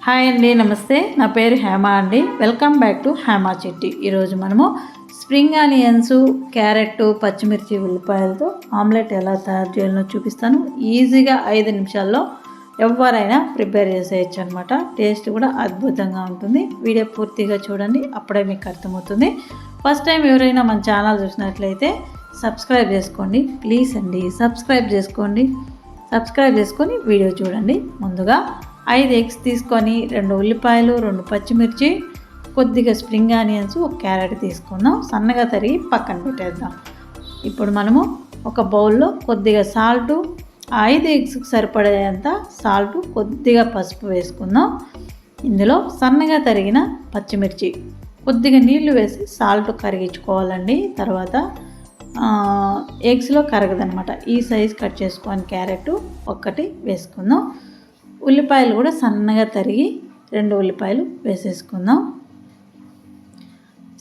Hi అండి, నమస్తే. నా పేరు హేమ అండి. వెల్కమ్ బ్యాక్ టు హేమ చిట్టి. ఈరోజు మనము స్ప్రింగ్ ఆనియన్స్, క్యారెట్, పచ్చిమిర్చి, ఉల్లిపాయలతో ఆమ్లెట్ ఎలా తయారు చేయాలో చూపిస్తాను. ఈజీగా 5 నిమిషాల్లో ఎవరైనా ప్రిపేర్ చేసేయచ్చు అనమాట. టేస్ట్ కూడా అద్భుతంగా ఉంటుంది. వీడియో పూర్తిగా చూడండి, అప్పుడే మీకు అర్థమవుతుంది. ఫస్ట్ టైం ఎవరైనా మన ఛానల్ చూసినట్లయితే సబ్స్క్రైబ్ చేసుకోండి ప్లీజ్ అండి. సబ్స్క్రైబ్ చేసుకొని వీడియో చూడండి. ముందుగా 5 ఎగ్స్ తీసుకొని 2 ఉల్లిపాయలు, 2 పచ్చిమిర్చి, కొద్దిగా స్ప్రింగ్ ఆనియన్స్, ఒక క్యారెట్ తీసుకుందాం. సన్నగా తరిగి పక్కన పెట్టేద్దాం. ఇప్పుడు మనము ఒక బౌల్లో కొద్దిగా సాల్టు, 5 ఎగ్స్కి సరిపడేంత సాల్టు, కొద్దిగా పసుపు వేసుకుందాం. ఇందులో సన్నగా తరిగిన పచ్చిమిర్చి, కొద్దిగా నీళ్లు వేసి సాల్ట్ కరిగించుకోవాలండి. తర్వాత ఎగ్స్లో కరగదనమాట. ఈ సైజ్ కట్ చేసుకొని క్యారెట్ ఒక్కటి వేసుకుందాం. ఉల్లిపాయలు కూడా సన్నగా తరిగి 2 ఉల్లిపాయలు వేసేసుకుందాం.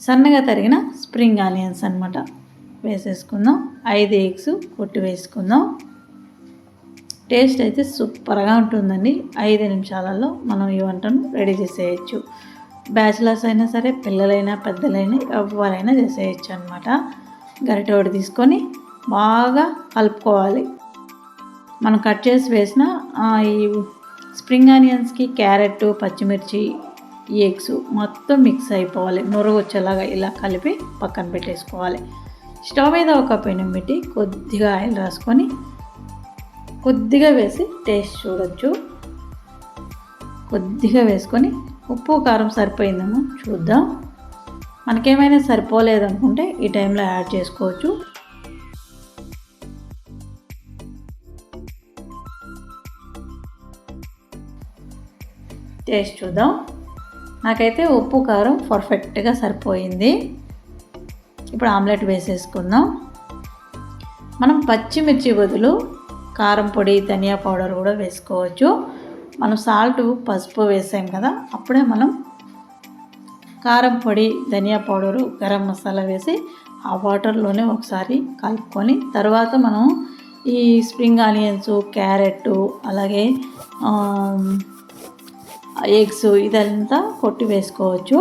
సన్నగా తరిగిన స్ప్రింగ్ ఆనియన్స్ అనమాట వేసేసుకుందాం. 5 ఎగ్స్ కొట్టి వేసుకుందాం. టేస్ట్ అయితే సూపర్గా ఉంటుందండి. 5 నిమిషాలలో మనం ఈ వంటను రెడీ చేసేయచ్చు. బ్యాచిలర్స్ అయినా సరే, పిల్లలైనా పెద్దలైనా ఎవరైనా చేసేయచ్చు అనమాట. గరిటె ఒకటి తీసుకొని బాగా కలుపుకోవాలి. మనం కట్ చేసి వేసిన ఈ స్ప్రింగ్ ఆనియన్స్కి క్యారెట్, పచ్చిమిర్చి, ఈ ఎగ్స్ మొత్తం మిక్స్ అయిపోవాలి. నొరగ వచ్చేలాగా ఇలా కలిపి పక్కన పెట్టేసుకోవాలి. స్టవ్ మీద ఒక పెనం పెట్టి కొద్దిగా ఆయిల్ రాసుకొని కొద్దిగా వేసి టేస్ట్ చూడొచ్చు. కొద్దిగా వేసుకొని ఉప్పు కారం సరిపోయిందేమో చూద్దాం. మనకేమైనా సరిపోలేదనుకుంటే ఈ టైంలో యాడ్ చేసుకోవచ్చు. టేస్ట్ చూద్దాం. నాకైతే ఉప్పు కారం పర్ఫెక్ట్గా సరిపోయింది. ఇప్పుడు ఆమ్లెట్ వేసేసుకుందాం. మనం పచ్చిమిర్చి బదులు కారం పొడి, ధనియా పౌడర్ కూడా వేసుకోవచ్చు. మనం సాల్ట్, పసుపు వేసాం కదా, అప్పుడే మనం కారం పొడి, ధనియా పౌడరు, గరం మసాలా వేసి ఆ వాటర్లోనే ఒకసారి కలుపుకొని తర్వాత మనం ఈ స్ప్రింగ్ ఆనియన్స్, క్యారెట్, అలాగే ఎగ్స్ ఇదంతా కొట్టి వేసుకోవచ్చు.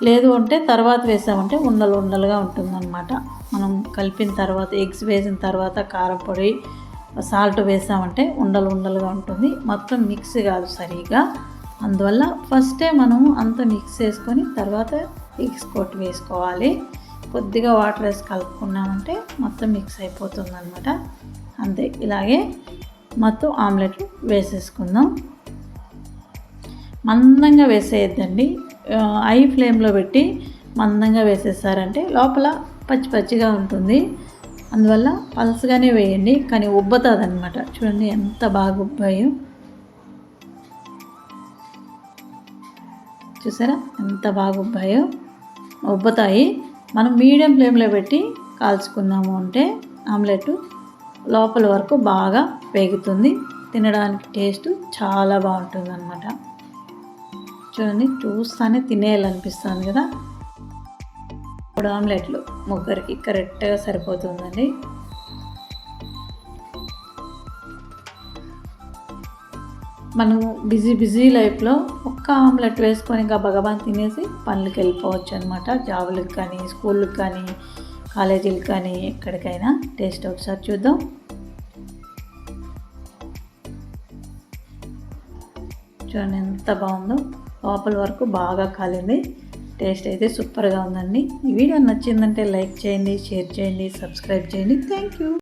లేదు అంటే తర్వాత వేసామంటే ఉండలు ఉండలుగా ఉంటుందన్నమాట. మనం కలిపిన తర్వాత ఎగ్స్ వేసిన తర్వాత కారం పొడి, సాల్ట్ వేసామంటే ఉండలు ఉండలుగా ఉంటుంది. మొత్తం మిక్స్ కాదు సరిగా. అందువల్ల ఫస్టే మనము అంతా మిక్స్ చేసుకొని తర్వాత ఎగ్స్ కొట్టి వేసుకోవాలి. కొద్దిగా వాటర్ వేసి కలుపుకున్నామంటే మొత్తం మిక్స్ అయిపోతుంది అనమాట. అంతే. ఇలాగే మొత్తం ఆమ్లెట్లు వేసేసుకుందాం. మందంగా వేసేయద్దండి. హై ఫ్లేమ్లో పెట్టి మందంగా వేసేసారంటే లోపల పచ్చి పచ్చిగా ఉంటుంది. అందువల్ల పలసగానే వేయండి, కానీ ఉబ్బతుంది అనమాట. చూడండి ఎంత బాగా ఉబ్బాయో. చూసారా ఎంత బాగా ఉబ్బతాయి. మనం మీడియం ఫ్లేమ్లో పెట్టి కాల్చుకున్నాము అంటే ఆమ్లెట్ లోపల వరకు బాగా వేగుతుంది. తినడానికి టేస్ట్ చాలా బాగుంటుంది అనమాట. చూడండి చూస్తానే తినేయాలనిపిస్తుంది కదా. ఇప్పుడు ఆమ్లెట్లు ముగ్గురికి కరెక్ట్గా సరిపోతుందండి. మనము బిజీ లైఫ్లో ఒక్క ఆమ్లెట్ వేసుకొని గబగబా తినేసి పనులకు వెళ్ళిపోవచ్చు అనమాట. జాబులకు కానీ, స్కూళ్ళకి కానీ, కాలేజీలకు కానీ, ఎక్కడికైనా. టేస్ట్ ఒకసారి చూద్దాం. చూడండి ఎంత బాగుందో. లోపల వరకు బాగా కాలింది. టేస్ట్ అయితే సూపర్గా ఉందండి. ఈ వీడియో నచ్చిందంటే లైక్ చేయండి, షేర్ చేయండి, సబ్స్క్రైబ్ చేయండి. Thank you.